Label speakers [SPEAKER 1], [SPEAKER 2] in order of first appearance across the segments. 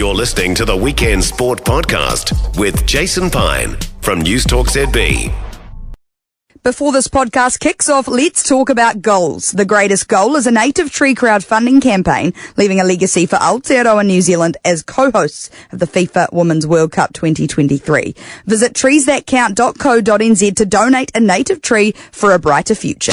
[SPEAKER 1] You're listening to the Weekend Sport Podcast with Jason Pine from News Talk ZB.
[SPEAKER 2] Before this podcast kicks off, let's talk about goals. The greatest goal is a native tree crowdfunding campaign, leaving a legacy for Aotearoa New Zealand as co-hosts of the FIFA Women's World Cup 2023. Visit treesthatcount.co.nz to donate a native tree for a brighter future.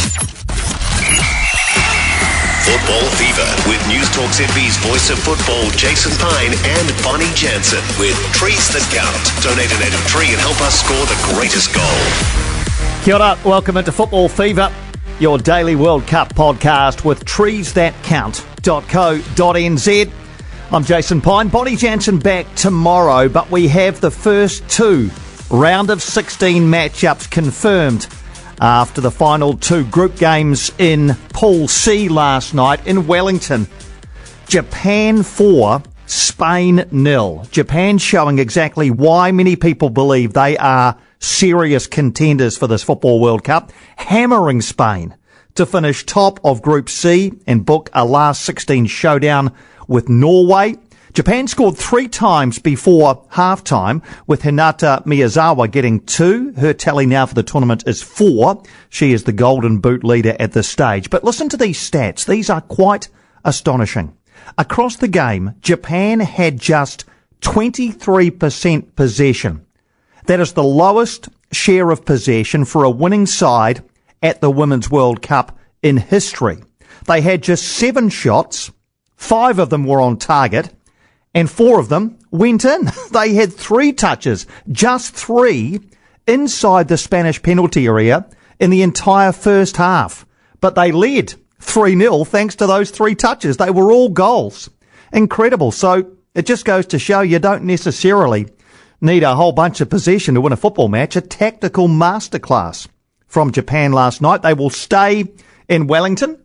[SPEAKER 1] Football Fever with News Talk ZB's voice of football, Jason Pine and Bonnie Jansen with Trees That Count. Donate a native tree and help us score the greatest goal.
[SPEAKER 3] Kia ora, welcome into Football Fever, your daily World Cup podcast with treesthatcount.co.nz. I'm Jason Pine. Bonnie Jansen back tomorrow, but we have the first two round of 16 matchups confirmed after the final two group games in Pool C last night in Wellington. Japan 4, Spain 0. Japan showing exactly why many people believe they are serious contenders for this Football World Cup, hammering Spain to finish top of Group C and book a last 16 showdown with Norway. Japan scored 3 times before half-time, with Hinata Miyazawa getting 2. Her tally now for the tournament is 4. She is the Golden Boot leader at this stage. But listen to these stats. These are quite astonishing. Across the game, Japan had just 23% possession. That is the lowest share of possession for a winning side at the Women's World Cup in history. They had just 7 shots, 5 of them were on target, and 4 of them went in. They had 3 touches, just 3, inside the Spanish penalty area in the entire first half. But they led 3-0 thanks to those 3 touches. They were all goals. Incredible. So it just goes to show you don't necessarily need a whole bunch of possession to win a football match. A tactical masterclass from Japan last night. They will stay in Wellington,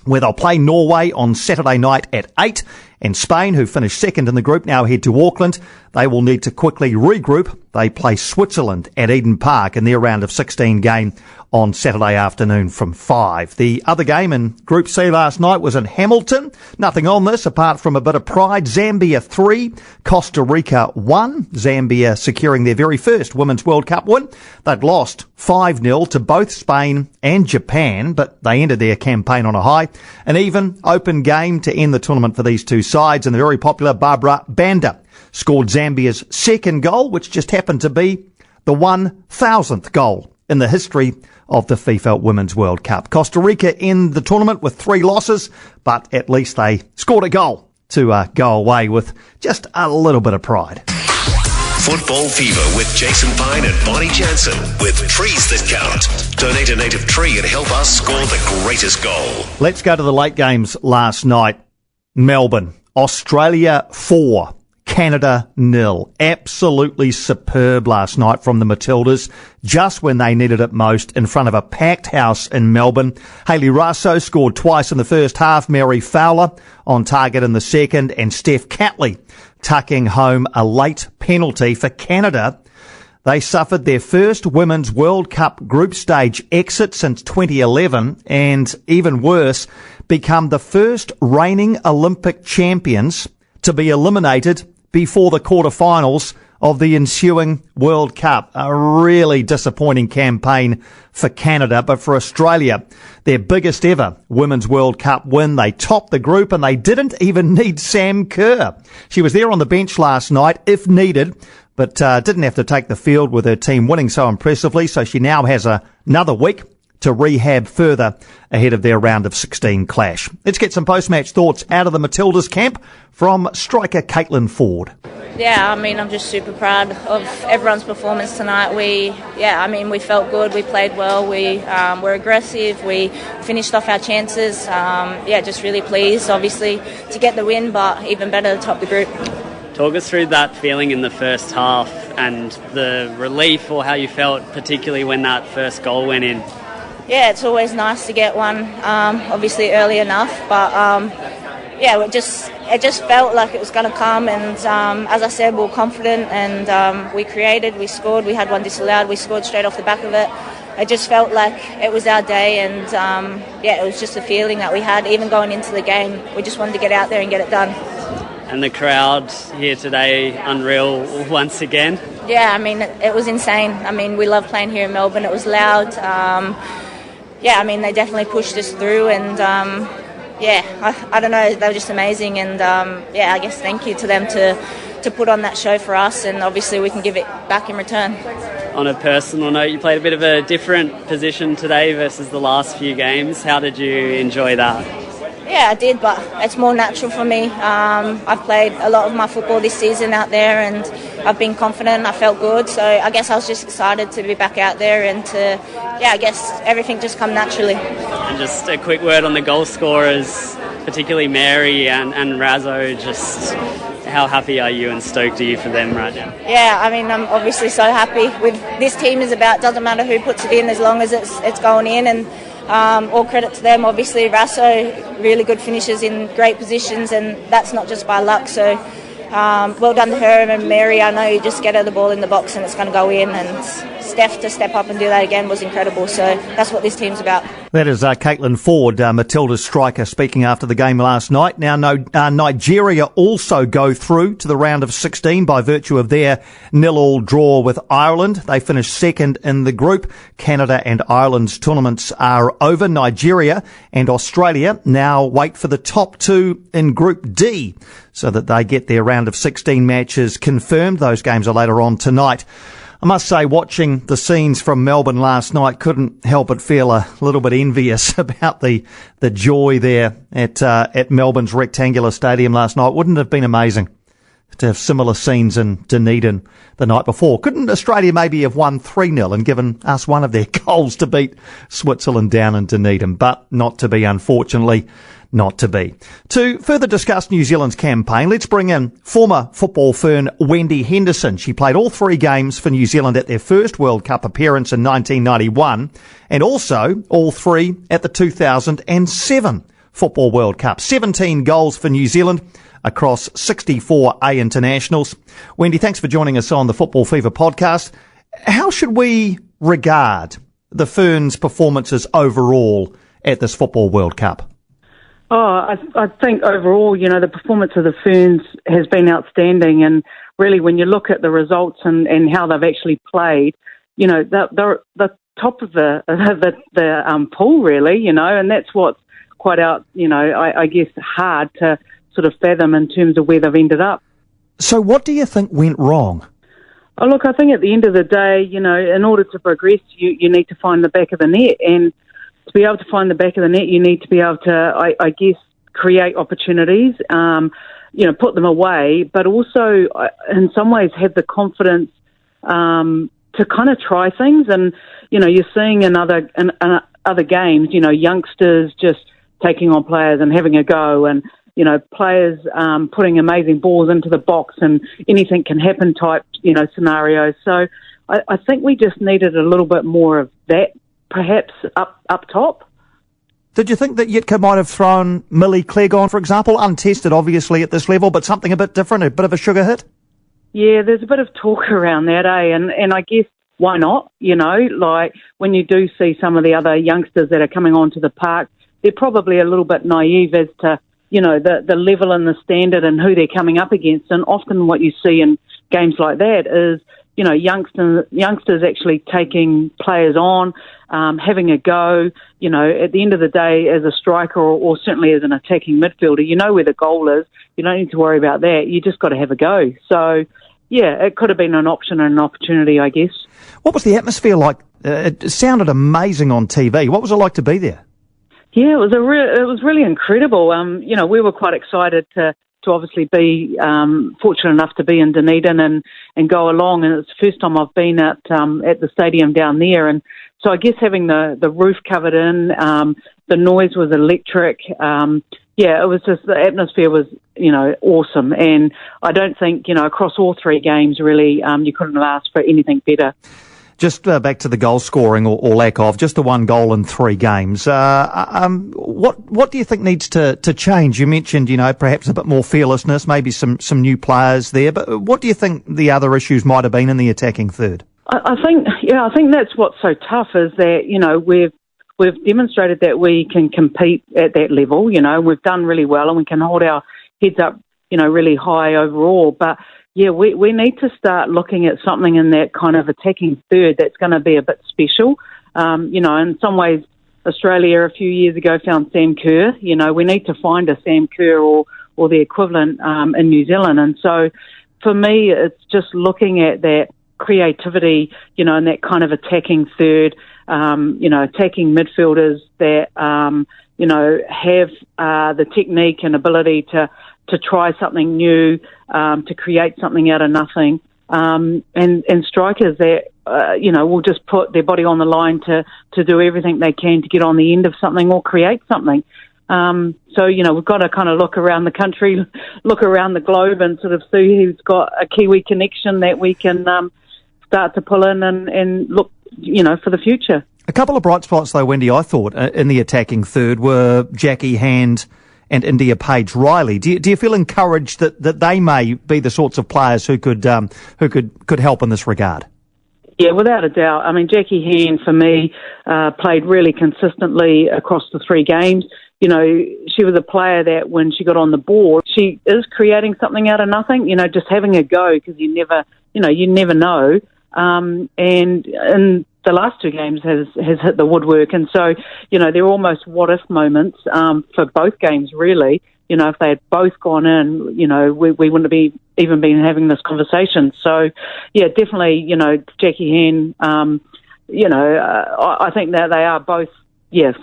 [SPEAKER 3] where they'll play Norway on Saturday night at 8. And Spain, who finished second in the group, now head to Auckland. They will need to quickly regroup. They play Switzerland at Eden Park in their round of 16 game on Saturday afternoon from 5. The other game in Group C last night was in Hamilton. Nothing on this apart from a bit of pride. Zambia 3, Costa Rica 1. Zambia securing their very first Women's World Cup win. They'd lost 5-0 to both Spain and Japan, but they ended their campaign on a high. An even open game to end the tournament for these two sides, and the very popular Barbara Banda scored Zambia's second goal, which just happened to be the 1,000th goal in the history of the FIFA Women's World Cup. Costa Rica in the tournament with 3 losses, but at least they scored a goal to go away with just a little bit of pride.
[SPEAKER 1] Football Fever with Jason Pine and Bonnie Jansen with Trees That Count. Donate a native tree and help us score the greatest goal.
[SPEAKER 3] Let's go to the late games last night. Melbourne, Australia 4, Canada 0. Absolutely superb last night from the Matildas, just when they needed it most, in front of a packed house in Melbourne. Hayley Raso scored twice in the first half, Mary Fowler on target in the second, and Steph Catley tucking home a late penalty for Canada. They suffered their first Women's World Cup group stage exit since 2011, and even worse, become the first reigning Olympic champions to be eliminated before the quarterfinals of the ensuing World Cup. A really disappointing campaign for Canada, but for Australia, their biggest ever Women's World Cup win. They topped the group and they didn't even need Sam Kerr. She was there on the bench last night if needed, but didn't have to take the field with her team winning so impressively, so she now has another week to rehab further ahead of their round of 16 clash. Let's get some post-match thoughts out of the Matildas camp from striker Caitlin Ford.
[SPEAKER 4] Yeah, I'm just super proud of everyone's performance tonight. We felt good, we played well, we were aggressive, we finished off our chances. Just really pleased, obviously, to get the win, but even better to top the group.
[SPEAKER 5] Talk us through that feeling in the first half and the relief, or how you felt, particularly when that first goal went in.
[SPEAKER 4] Yeah, it's always nice to get one, obviously early enough, but it just felt like it was going to come, and as I said, we were confident, and we created, we scored, we had one disallowed, we scored straight off the back of it. It just felt like it was our day, and it was just a feeling that we had even going into the game. We just wanted to get out there and get it done.
[SPEAKER 5] And the crowd here today, unreal once again.
[SPEAKER 4] Yeah, I mean, it was insane. I mean, we love playing here in Melbourne. It was loud. Yeah, I mean, they definitely pushed us through, and I don't know, they were just amazing, and I guess thank you to them to put on that show for us, and obviously we can give it back in return.
[SPEAKER 5] On a personal note, you played a bit of a different position today versus the last few games. How did you enjoy that?
[SPEAKER 4] Yeah, I did, but it's more natural for me. I've played a lot of my football this season out there, and I've been confident. I felt good, so I guess I was just excited to be back out there, and I guess everything just come naturally.
[SPEAKER 5] And just a quick word on the goal scorers, particularly Mary and Razzo. Just how happy are you and stoked are you for them right now?
[SPEAKER 4] Yeah, I mean, I'm obviously so happy. With this team doesn't matter who puts it in as long as it's going in, and all credit to them. Obviously, Rasso, really good finishes in great positions, and that's not just by luck. So well done to her, and Mary, I know you just get her the ball in the box and it's going to go in, and Steph to step up and do that again was incredible. So that's what this team's about.
[SPEAKER 3] That is Caitlin Ford, Matildas striker, speaking after the game last night. Now, Nigeria also go through to the round of 16 by virtue of their 0-0 draw with Ireland. They finished second in the group. Canada and Ireland's tournaments are over. Nigeria and Australia now wait for the top two in Group D so that they get their round of 16 matches confirmed. Those games are later on tonight. I must say, watching the scenes from Melbourne last night, couldn't help but feel a little bit envious about the joy there at Melbourne's rectangular stadium last night. Wouldn't it have been amazing to have similar scenes in Dunedin the night before? Couldn't Australia maybe have won 3-0 and given us one of their goals to beat Switzerland down in Dunedin? But not to be, unfortunately. Not to be. To further discuss New Zealand's campaign, let's bring in former football fern Wendy Henderson. She played all three games for New Zealand at their first World Cup appearance in 1991 and also all three at the 2007 Football World Cup. 17 goals for New Zealand across 64 A internationals. Wendy, thanks for joining us on the Football Fever podcast. How should we regard the Ferns' performances overall at this Football World Cup?
[SPEAKER 6] I think overall, the performance of the Ferns has been outstanding, and really when you look at the results and how they've actually played, they're the top of the pool, really, and that's what's quite I guess hard to sort of fathom in terms of where they've ended up.
[SPEAKER 3] So what do you think went wrong?
[SPEAKER 6] Oh, look, I think at the end of the day, in order to progress, you need to find the back of the net, and to be able to find the back of the net, you need to be able to, I guess, create opportunities, put them away, but also, in some ways, have the confidence to kind of try things. And, you're seeing in other games, youngsters just taking on players and having a go, and, players putting amazing balls into the box and anything can happen type, scenarios. So I think we just needed a little bit more of that, perhaps up top.
[SPEAKER 3] Did you think that Yitka might have thrown Millie Clegg on, for example, untested obviously at this level, but something a bit different, a bit of a sugar hit? Yeah,
[SPEAKER 6] there's a bit of talk around that, And I guess why not? Like when you do see some of the other youngsters that are coming onto the park, they're probably a little bit naive as to, the level and the standard and who they're coming up against. And often what you see in games like that is, youngsters actually taking players on, having a go. At the end of the day, as a striker or certainly as an attacking midfielder, you know where the goal is. You don't need to worry about that. You just got to have a go. So, yeah, it could have been an option and an opportunity, I guess.
[SPEAKER 3] What was the atmosphere like? It sounded amazing on TV. What was it like to be there?
[SPEAKER 6] Yeah, it was really incredible. We were quite excited to obviously be fortunate enough to be in Dunedin and go along. And it's the first time I've been at the stadium down there. And so I guess having the roof covered in, the noise was electric. It was just, the atmosphere was, awesome. And I don't think, across all three games, really, you couldn't have asked for anything better.
[SPEAKER 3] Just back to the goal scoring or lack of, just the one goal in three games. What do you think needs to change? You mentioned, perhaps a bit more fearlessness, maybe some new players there. But what do you think the other issues might have been in the attacking third?
[SPEAKER 6] I think that's what's so tough is that, we've demonstrated that we can compete at that level. We've done really well and we can hold our heads up, really high overall. But yeah, we need to start looking at something in that kind of attacking third that's going to be a bit special. In some ways, Australia a few years ago found Sam Kerr. We need to find a Sam Kerr or the equivalent in New Zealand. And so for me, it's just looking at that creativity, and that kind of attacking third, attacking midfielders that, have the technique and ability to try something new, to create something out of nothing, and strikers that, will just put their body on the line to do everything they can to get on the end of something or create something. So, we've got to kind of look around the country, look around the globe and sort of see who's got a Kiwi connection that we can start to pull in and look, for the future.
[SPEAKER 3] A couple of bright spots, though, Wendy, I thought, in the attacking third were Jackie Hand and India Page Riley. Do you feel encouraged that they may be the sorts of players who could help in this regard?
[SPEAKER 6] Yeah, without a doubt. I mean, Jackie Hand, for me, played really consistently across the 3 games. She was a player that when she got on the board, she is creating something out of nothing, just having a go, because you never know. And in the last 2 games has hit the woodwork. And so, they're almost what-if moments for both games, really. If they had both gone in, we wouldn't have even been having this conversation. So, yeah, definitely, Jackie Hand, I think that they are both,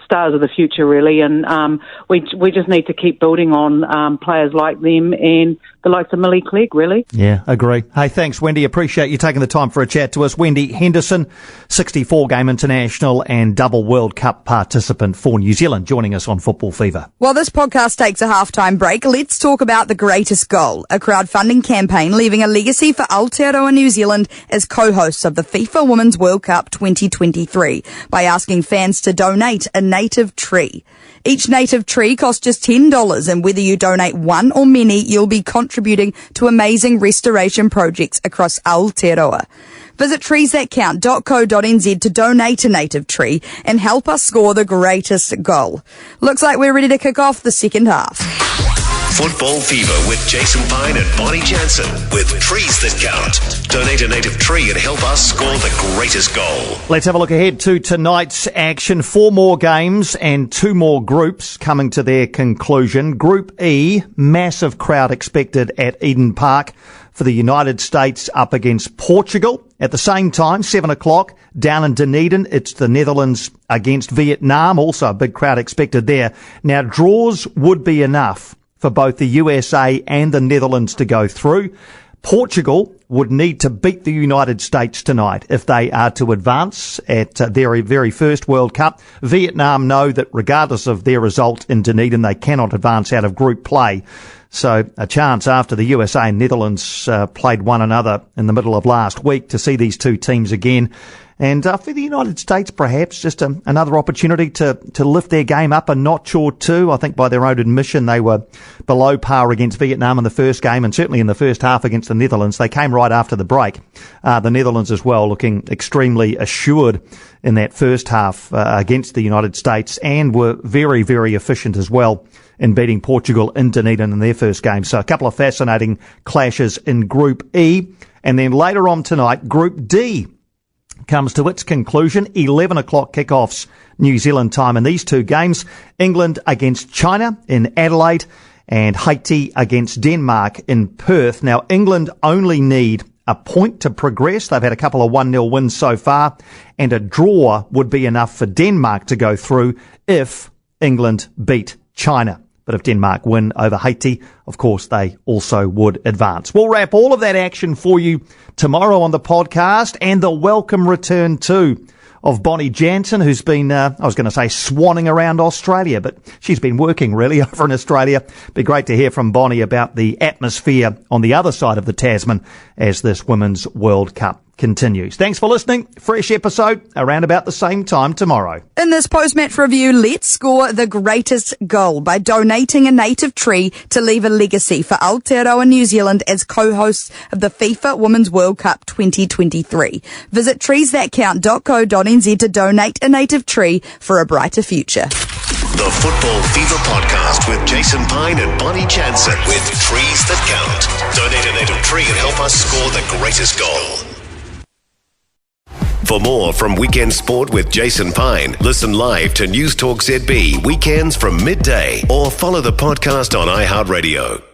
[SPEAKER 6] stars of the future, really. And we just need to keep building on players like them and the likes of Millie Clegg, really. Yeah,
[SPEAKER 3] agree. Hey, thanks, Wendy. Appreciate you taking the time for a chat to us. Wendy Henderson, 64-game international and double World Cup participant for New Zealand, joining us on Football Fever.
[SPEAKER 2] While this podcast takes a halftime break, let's talk about the greatest goal, a crowdfunding campaign leaving a legacy for Aotearoa New Zealand as co-hosts of the FIFA Women's World Cup 2023 by asking fans to donate a native tree. Each native tree costs just $10, and whether you donate one or many, you'll be contributing to amazing restoration projects across Aotearoa. Visit treesthatcount.co.nz to donate a native tree and help us score the greatest goal. Looks like we're ready to kick off the second half.
[SPEAKER 1] Football Fever with Jason Pine and Bonnie Jansen with Trees That Count. Donate a native tree and help us score the greatest goal.
[SPEAKER 3] Let's have a look ahead to tonight's action. 4 more games and 2 more groups coming to their conclusion. Group E, massive crowd expected at Eden Park for the United States up against Portugal. At the same time, 7 o'clock, down in Dunedin, it's the Netherlands against Vietnam. Also a big crowd expected there. Now, draws would be enough for both the USA and the Netherlands to go through. Portugal would need to beat the United States tonight if they are to advance at their very first World Cup. Vietnam know that regardless of their result in Dunedin, they cannot advance out of group play. So a chance after the USA and Netherlands played one another in the middle of last week to see these 2 teams again. And for the United States, perhaps just another opportunity to lift their game up a notch or 2. I think by their own admission, they were below par against Vietnam in the first game, and certainly in the first half against the Netherlands. They came right after the break. The Netherlands as well, looking extremely assured in that first half against the United States, and were very, very efficient as well in beating Portugal in Dunedin in their first game. So a couple of fascinating clashes in Group E. And then later on tonight, Group D comes to its conclusion. 11 o'clock kickoffs New Zealand time in these 2 games. England against China in Adelaide and Haiti against Denmark in Perth. Now, England only need a point to progress. They've had a couple of 1-0 wins so far, and a draw would be enough for Denmark to go through if England beat China. But if Denmark win over Haiti, of course, they also would advance. We'll wrap all of that action for you tomorrow on the podcast, and the welcome return too of Bonnie Jansen, who's been, I was going to say swanning around Australia, but she's been working really over in Australia. Be great to hear from Bonnie about the atmosphere on the other side of the Tasman as this Women's World Cup continues. Thanks for listening. Fresh episode around about the same time tomorrow.
[SPEAKER 2] In this post-match review, let's score the greatest goal by donating a native tree to leave a legacy for Aotearoa New Zealand as co-hosts of the FIFA Women's World Cup 2023. Visit treesthatcount.co.nz to donate a native tree for a brighter future.
[SPEAKER 1] The Football Fever Podcast with Jason Pine and Bonnie Jansen with Trees That Count. Donate a native tree and help us score the greatest goal. For more from Weekend Sport with Jason Pine, listen live to News Talk ZB weekends from midday or follow the podcast on iHeartRadio.